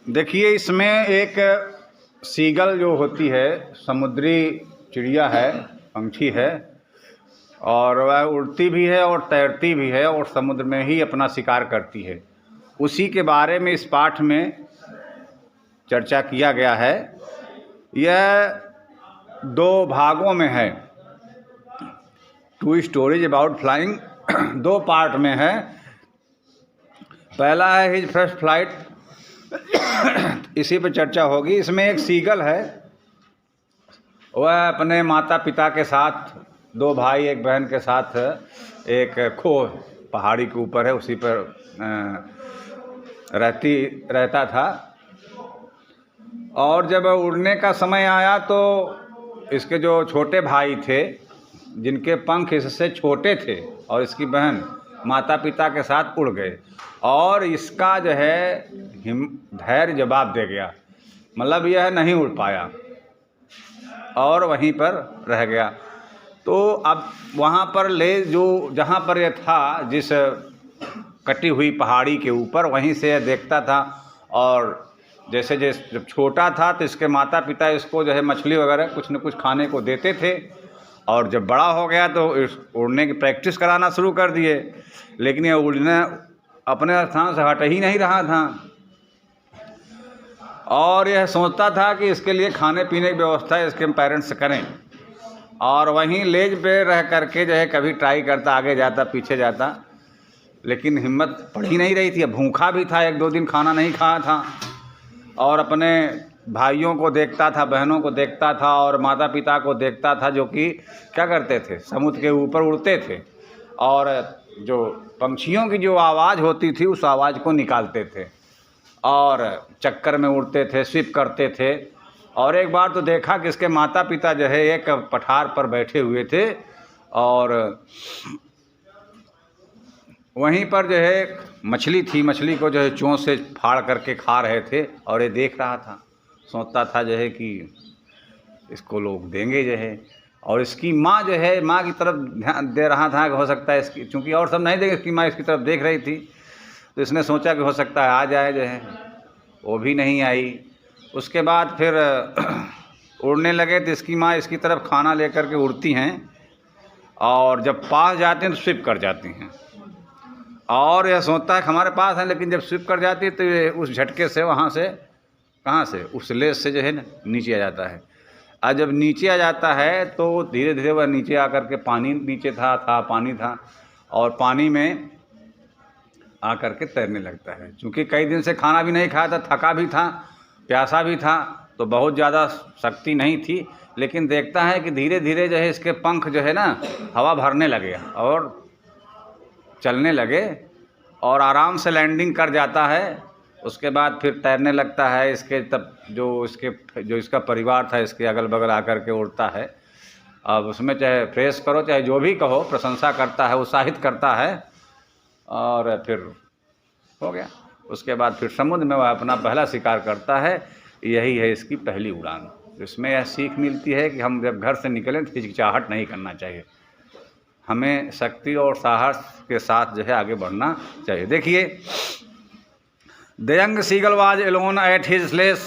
देखिए, इसमें एक सीगल जो होती है, समुद्री चिड़िया है, पंछी है, और वह उड़ती भी है और तैरती भी है और समुद्र में ही अपना शिकार करती है। उसी के बारे में इस पाठ में चर्चा किया गया है। यह 2 भागों में है। 2 स्टोरीज अबाउट फ्लाइंग 2 पार्ट में है। पहला है हिज फर्स्ट फ्लाइट, इसी पर चर्चा होगी। इसमें एक सीगल है, वह अपने माता पिता के साथ, 2 भाई 1 बहन के साथ एक खो पहाड़ी के ऊपर है, उसी पर रहता था। और जब उड़ने का समय आया तो इसके जो छोटे भाई थे, जिनके पंख इससे छोटे थे, और इसकी बहन माता पिता के साथ उड़ गए, और इसका जो है धैर्य जवाब दे गया, मतलब यह नहीं उड़ पाया और वहीं पर रह गया। तो अब वहाँ पर जहाँ पर यह था, जिस कटी हुई पहाड़ी के ऊपर, वहीं से यह देखता था। और जैसे जब छोटा था तो इसके माता पिता इसको जो है मछली वगैरह कुछ न कुछ खाने को देते थे, और जब बड़ा हो गया तो उड़ने की प्रैक्टिस कराना शुरू कर दिए। लेकिन यह उड़ने अपने स्थान से हट ही नहीं रहा था, और यह सोचता था कि इसके लिए खाने पीने की व्यवस्था इसके पेरेंट्स करें, और वहीं लेज पे रह करके जो है कभी ट्राई करता, आगे जाता पीछे जाता, लेकिन हिम्मत पड़ ही नहीं रही थी। भूखा भी था, 1-2 दिन खाना नहीं खाया था, और अपने भाइयों को देखता था, बहनों को देखता था, और माता पिता को देखता था, जो कि क्या करते थे, समुद्र के ऊपर उड़ते थे, और जो पंछियों की जो आवाज़ होती थी उस आवाज़ को निकालते थे, और चक्कर में उड़ते थे, स्विप करते थे। और एक बार तो देखा कि इसके माता पिता जो है एक पठार पर बैठे हुए थे, और वहीं पर जो है मछली थी, मछली को जो है चोंच से फाड़ करके खा रहे थे, और ये देख रहा था, सोचता था जो है कि इसको लोग देंगे जो है। और इसकी माँ जो है, माँ की तरफ ध्यान दे रहा था कि हो सकता है इसकी, चूँकि और सब नहीं देंगे, इसकी माँ इसकी तरफ देख रही थी, तो इसने सोचा कि हो सकता है आ जाए जो है, वो भी नहीं आई। उसके बाद फिर उड़ने लगे तो इसकी माँ इसकी तरफ खाना लेकर के उड़ती हैं, और जब पास जाते हैं तो स्विप कर जाती हैं, और यह सोचता है कि हमारे पास है, लेकिन जब स्विप कर जाती है तो ये उस झटके से वहाँ से, कहाँ से, उस लेज से जो है ना नीचे आ जाता है। और जब नीचे आ जाता है तो धीरे धीरे वह नीचे आकर के, पानी नीचे था पानी था, और पानी में आकर के तैरने लगता है। चूँकि कई दिन से खाना भी नहीं खाया था, थका भी था, प्यासा भी था, तो बहुत ज़्यादा शक्ति नहीं थी, लेकिन देखता है कि धीरे धीरे जो है इसके पंख जो है ना हवा भरने लगे और चलने लगे, और आराम से लैंडिंग कर जाता है। उसके बाद फिर तैरने लगता है। इसके तब जो इसका परिवार था, इसके अगल बगल आकर के उड़ता है। अब उसमें चाहे फ्रेश करो, चाहे जो भी कहो, प्रशंसा करता है, उत्साहित करता है, और फिर हो गया। उसके बाद फिर समुद्र में वह अपना पहला शिकार करता है। यही है इसकी पहली उड़ान। इसमें यह सीख मिलती है कि हम जब घर से निकलें तो हिचकिचाहट नहीं करना चाहिए, हमें शक्ति और साहस के साथ जो है आगे बढ़ना चाहिए। देखिए, the young seagull was alone at his स्लेज,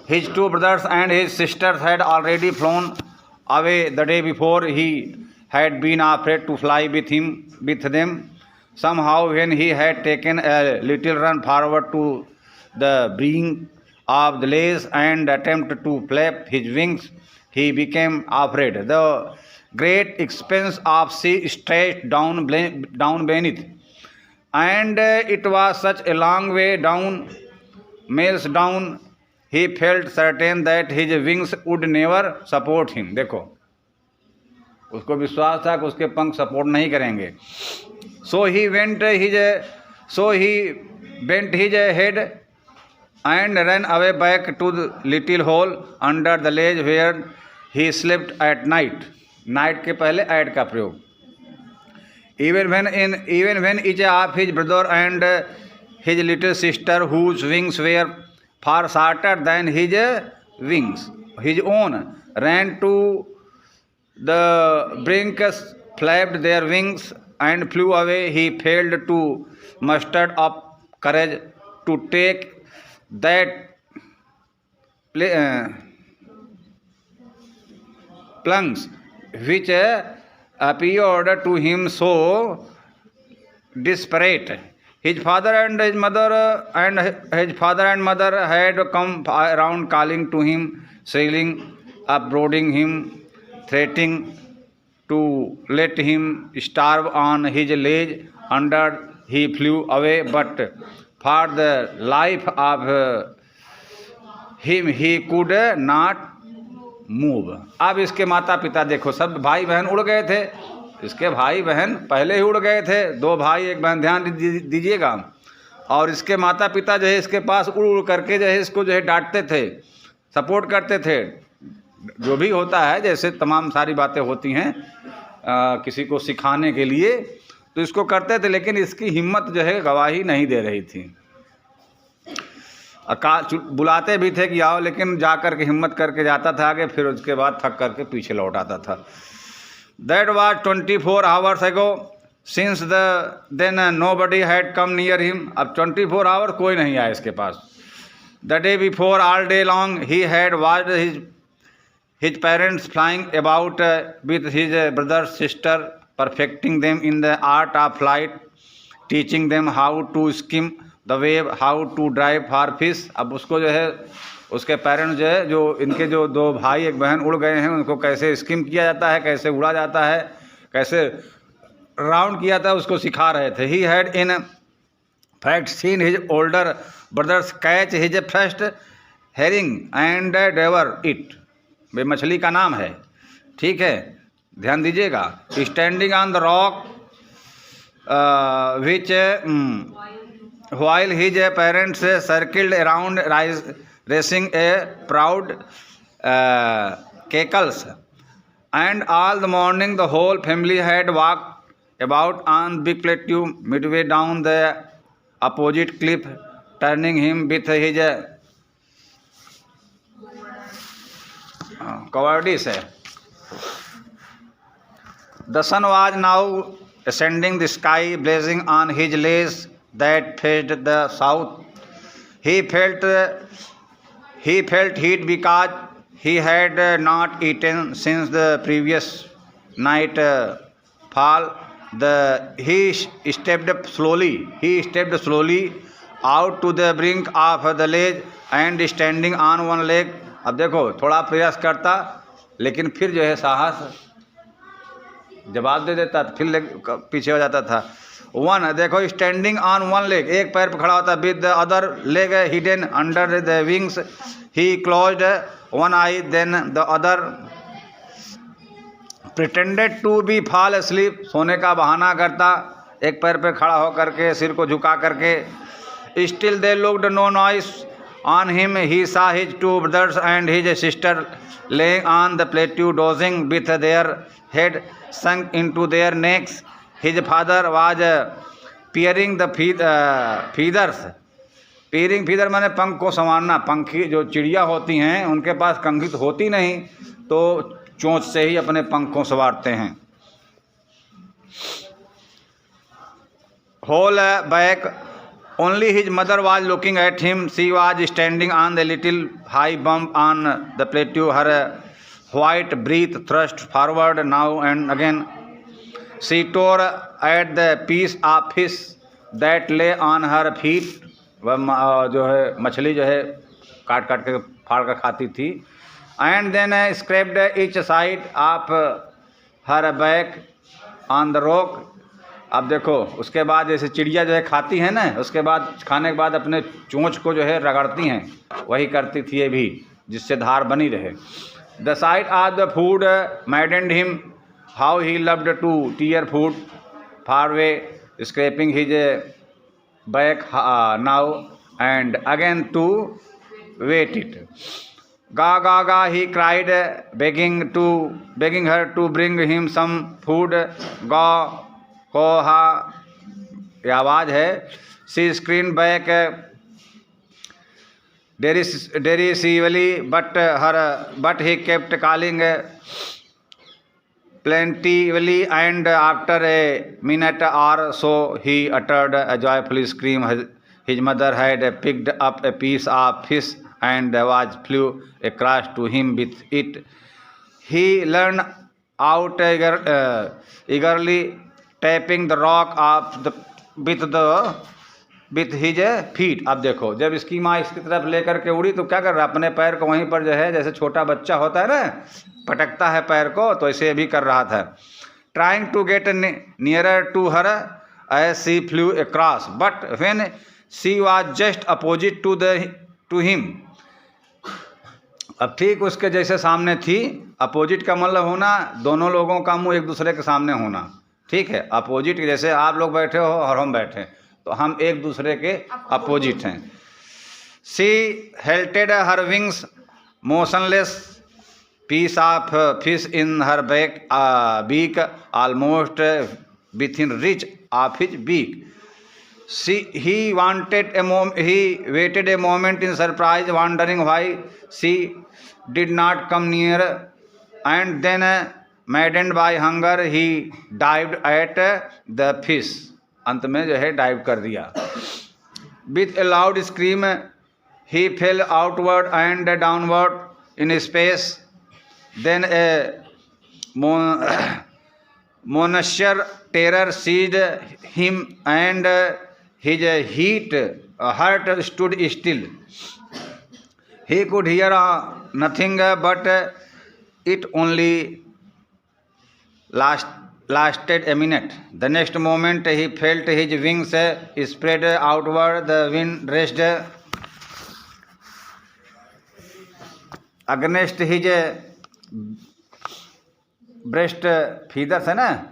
his 2 brothers and his sisters had already flown away the day before. He had been afraid to fly with them. Somehow, when he had taken a little run forward to the brink of the ledge and attempted to flap his wings, he became afraid. The great expanse of sea stretched down beneath, and it was such a long way down, miles down. He felt certain that his wings would never support him. देखो, उसको विश्वास था कि उसके पंख support नहीं करेंगे। So he bent his head and ran away back to the little hole under the ledge where he slept at night. Night के पहले ऐड का प्रयोग। Even when each of his brother and his little sister, whose wings were far shorter than his own, ran to the brink, flapped their wings and flew away, he failed to muster up courage to take that plunge which appeared to him so desperate. His father and mother had come around, calling to him, shrilling, upbraiding him, threatening to let him starve on his ledge. Under he flew away, but for the life of him he could not move. अब इसके माता पिता देखो, सब भाई बहन उड़ गए थे, इसके भाई बहन पहले ही उड़ गए थे, 2 भाई 1 बहन, ध्यान दीजिएगा। और इसके माता पिता जो है इसके पास उड़ उड़ करके जो है इसको जो है डांटते थे, सपोर्ट करते थे, जो भी होता है जैसे तमाम सारी बातें होती हैं किसी को सिखाने के लिए, तो इसको करते थे, लेकिन इसकी हिम्मत जो है गवाही नहीं दे रही थी। बुलाते भी थे कि आओ, लेकिन जा कर के हिम्मत करके जाता था आगे, फिर उसके बाद थक करके पीछे लौट आता था। That was 24 hours ago since then nobody had come near him। अब 24 hours कोई नहीं आया इसके पास। The day before all day long he had watched his parents flying about with his brother sister, perfecting them in the art of flight, teaching them how to skim the wave, how to drive for fish. अब उसको जो है उसके parents जो है, जो इनके जो 2 भाई 1 बहन उड़ गए हैं, उनको कैसे स्किम किया जाता है, कैसे उड़ा जाता है, कैसे राउंड किया जाता है, उसको सिखा रहे थे। He had in fact seen his older brothers catch his first herring and devour it. वे मछली का नाम है, ठीक है, ध्यान दीजिएगा। Standing on the rock which while his parents circled around raising a proud cackles, and all the morning the whole family had walked about on big plateau midway down the opposite cliff, turning him with his cowardice. The sun was now ascending the sky, blazing on his ledge that faced the south. He felt heat because he had not eaten since the previous night fall. He stepped slowly out to the brink of the ledge and standing on one leg. अब देखो, थोड़ा प्रयास करता, लेकिन फिर जो है साहस जवाब दे देता, फिर पीछे हो जाता था। वन, देखो, स्टैंडिंग ऑन वन लेग, एक पैर पर खड़ा होता, with the other leg hidden under the wings, he closed one eye then the other, pretended to be fall asleep, सोने का बहाना करता, एक पैर पे खड़ा होकर के, सिर को झुका करके। Still they looked no notice on him, he saw his 2 brothers and his sister laying on the plateau dozing with their head sunk into their necks. His father was peering the feathers. Pairing feather माने पंख को संवारना, पंखी जो चिड़िया होती हैं उनके पास कंघी तो होती नहीं, तो चोंच से ही अपने पंख को संवारते हैं। Whole back only his mother was looking at him, she was standing on the little high bump on the plateau, her white breath thrust forward now and again. She tore at the piece of fish that lay on her feet. वह जो है मछली जो है काट काट के फाड़ कर खाती थी। And then scraped each side of her back on the rock. अब देखो, उसके बाद जैसे चिड़िया जो है खाती है ना, उसके बाद खाने के बाद अपने चोंच को जो है रगड़ती हैं, वही करती थी ये भी, जिससे धार बनी रहे। The sight of the food maddened him. How he loved to tear food far away, scraping his back now and again to wet it. Ga ga ga, he cried, begging her to bring him some food. Ga ko ha, ये आवाज़ है। She screamed back derisively, but he kept calling plentifully, and after a minute or so he uttered a joyful scream. His mother had picked up a piece of fish and was flew across to him with it. He leaned out eagerly, tapping the rock with his feet. अब देखो, जब इसकी माँ इसकी तरफ लेकर के उड़ी तो क्या कर रहा, अपने पैर को वहीं पर जो है, जैसे छोटा बच्चा होता है ना, पटकता है पैर को, तो ऐसे भी कर रहा था. Trying to get nearer to her as she flew across, but when she was just opposite to him. अब ठीक उसके जैसे सामने थी. अपोजिट का मतलब होना दोनों लोगों का मुंह एक दूसरे के सामने होना. ठीक है, अपोजिट जैसे आप लोग बैठे हो और हम बैठे, तो हम एक दूसरे के अपोजिट हैं. She held her wings motionless, piece of fish in her beak, almost within reach of his beak. He waited a moment in surprise, wondering why she did not come near, and then, maddened by hunger, he dived at the fish. अंत में जो है dive कर दिया. With a loud scream, he fell outward and downward in space. Then a monstrous terror seized him, and his heart stood still. He could hear nothing, but it only lasted a minute. The next moment he felt his wings spread outward. The wind raced against his breast feathers है ना,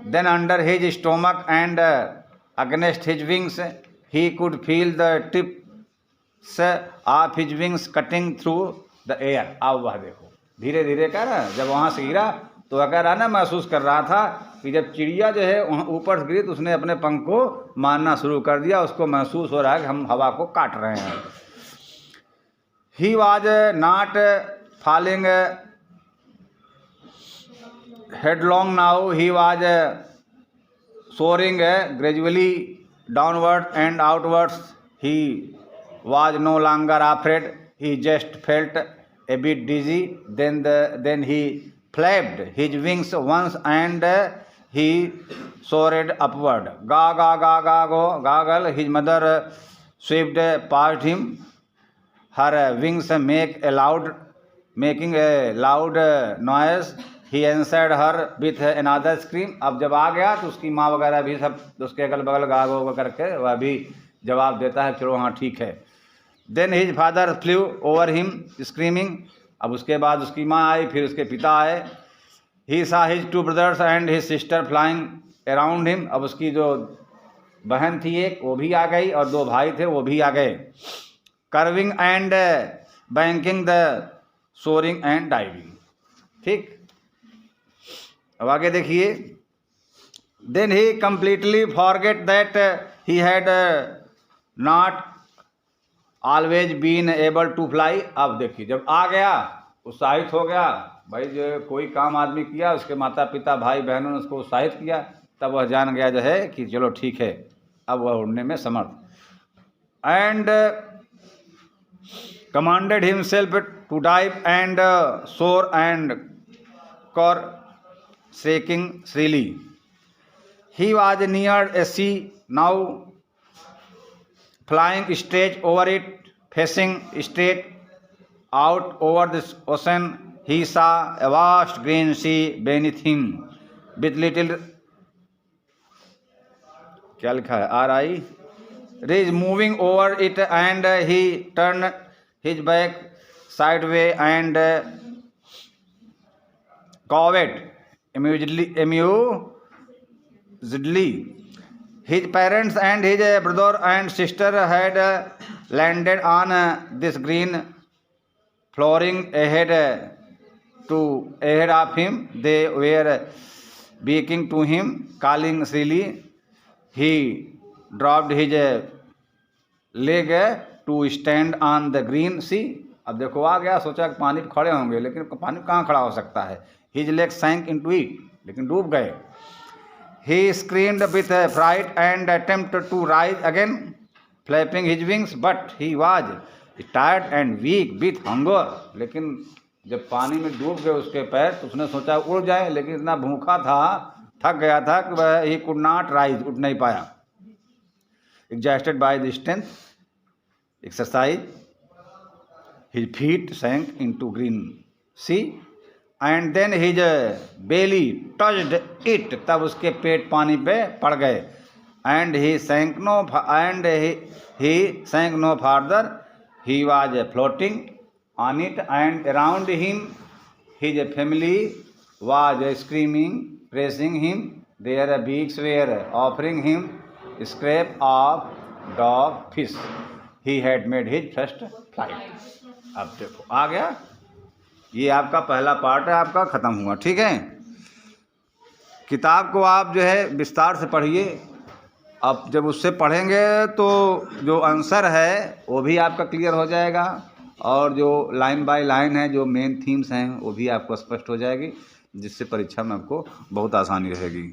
then under his stomach and against his wings. He could feel the tips of his wings cutting through the air. अब वह देखो धीरे धीरे कर, जब वहाँ से गिरा तो वह कह रहा ना, महसूस कर रहा था कि जब चिड़िया जो है ऊपर से गिरी तो उसने अपने पंख को मारना शुरू कर दिया. उसको महसूस हो रहा है कि हम हवा को काट रहे हैं. He was not falling headlong now. He was soaring gradually downward and outwards. He was no longer afraid. He just felt a bit dizzy. Then he flapped his wings once and he soared upward. Ga ga ga ga go gaggle. His mother swept past him. Her wings making a loud noise. He answered her with another scream. अब जब आ गया तो उसकी माँ वगैरह भी सब उसके अगल बगल गा गो करके वह भी जवाब देता है, चलो हाँ ठीक है. Then his father flew over him screaming. अब उसके बाद उसकी माँ आई, फिर उसके पिता आए. He saw his two brothers and his sister flying around him. अब उसकी जो बहन थी एक, वो भी आ गई, और दो भाई थे वो भी आ गए. Curving and banking the soaring and diving. ठीक, अब आगे देखिए. Then he completely forget that he had not always been able to fly. अब देखिए जब आ गया, उत्साहित हो गया. भाई जो कोई काम आदमी किया, उसके माता पिता भाई बहनों ने उसको उत्साहित किया, तब वह जान गया जो है कि चलो ठीक है, अब वह उड़ने में समर्थ. And commanded himself to dive and soar and cor shaking shrilly. He was near a sea now, flying straight over it, facing straight out over the ocean. He saw a vast green sea beneath him, with little क्या लिखा है R.I. Ridge moving over it, and he turned his back sideways and cawed amusedly. His parents and his brother and sister had landed on this green flooring ahead of him. They were speaking to him, calling shrilly. He dropped his leg to stand on the green sea. अब देखो आ गया, सोचा कि पानी पे खड़े होंगे, लेकिन पानी पे कहाँ खड़ा हो सकता है. His legs sank into it, लेकिन डूब गए. He screamed with fright and attempted to rise again, flapping his wings but he was tired and weak with hunger. लेकिन जब पानी में डूब गए उसके पैर तो उसने सोचा उड़ जाए, लेकिन इतना भूखा था, थक गया था कि वह ही कुड नॉट राइज, उठ नहीं पाया। Exhausted by the strength exercise his feet sank into green sea and then his belly touched it, तब उसके पेट पानी पे पड़ गए। And he sank no farther, he was floating on it and around him his family was screaming, praising him. Their beaks were offering him scrap of dog fish. He had made his first flight. अब देखो आ गया, ये आपका पहला part है, आपका ख़त्म हुआ। ठीक है, किताब को आप जो है विस्तार से पढ़िए। अब जब उससे पढ़ेंगे तो जो आंसर है वो भी आपका क्लियर हो जाएगा, और जो लाइन बाय लाइन है, जो मेन थीम्स हैं, वो भी आपको स्पष्ट हो जाएगी, जिससे परीक्षा में आपको बहुत आसानी रहेगी।